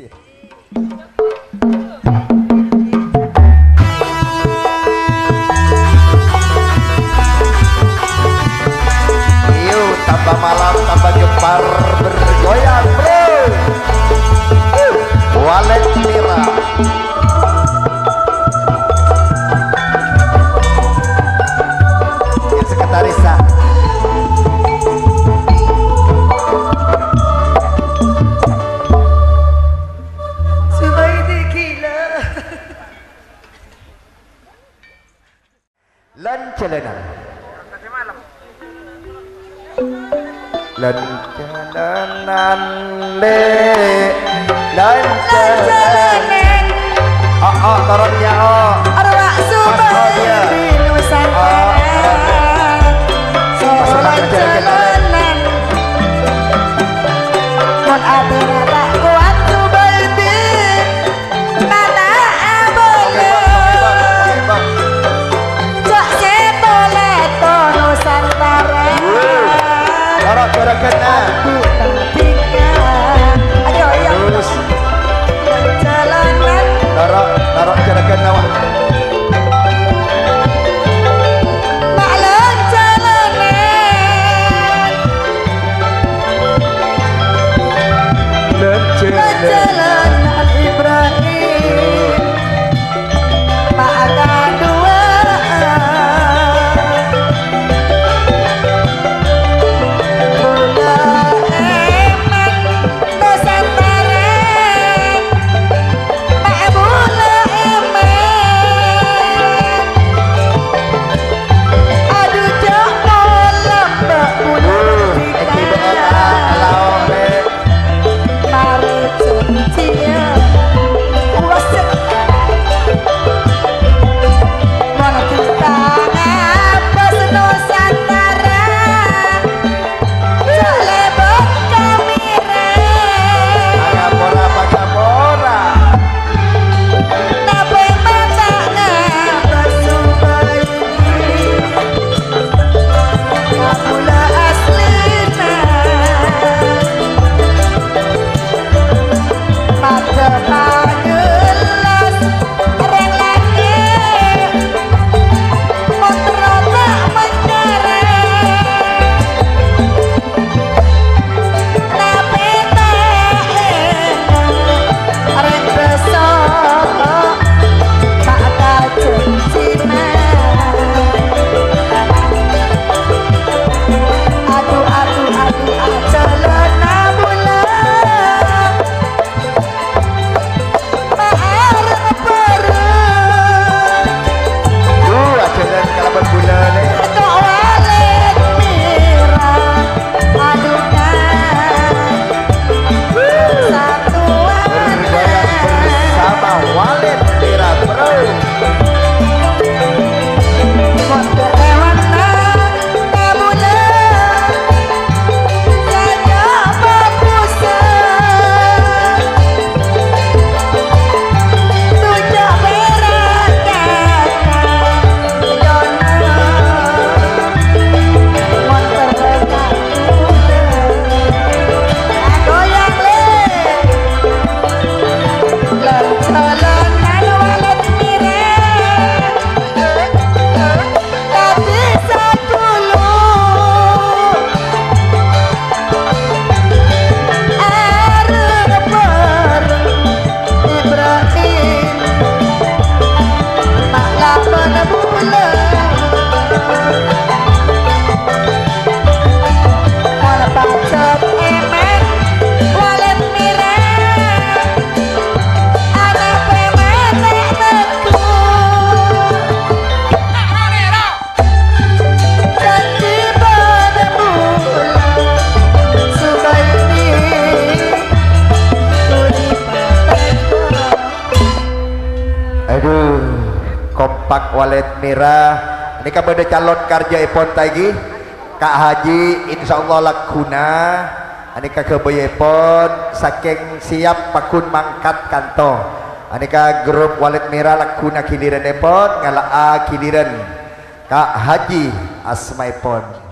Yuk, tambah malam, tambah gempar, bergoyang bro. Walet Mira. Sekretarisnya Subaidi gila Lancelenan Lancelenan le Lancelenan torotnya Arwah Subaidi Nusantara Seorang jalanan Mon atur tak kuat Subaidi Nana abole Cok sepole to Nusantara Torot kena Ayo terus jalanan torot kena wah. Maklum jalanan Jalanan Ibrahim Makan dua Bula emen Nusantara Mak bula emen Aduh jok malam Mbak bula Mari cintia Wasit Mana kita ngapus Nusantara Cok lebok kamera Pagapora Nape mata ngapus Subaidi Mula aslina Mata pagelas Orang lagi Motor tak menyerah Nape tak enak Orang besok Tak kacung Cina Aduh celana bulan Maharang perut ajaran kalaban bulan Kok walet Mira Adunan Satuan bersama Walet Mira bro. Kode ewana Kabulan Saja babusan Tujak berat kakak Dona Monter berat Goyang le Lencolonan Walet Mira Tapi sepuluh Areng bareng Ibrahim Maklaman bulan Mana pacot emen Walet Mira Anak pemenek teku Janji pada bulan Subaidi Sudi patenku Aduh, kompak Walet Mira. Ini kan pada calon kerja ipon tadi Kak Haji insyaallah lakuna. Ini kan kebayepon saking siap pakun mangkat kanto. Ini kan grup Walet Mira lakuna kiliran ipon ngalaa kiliran Kak Haji asmaipon.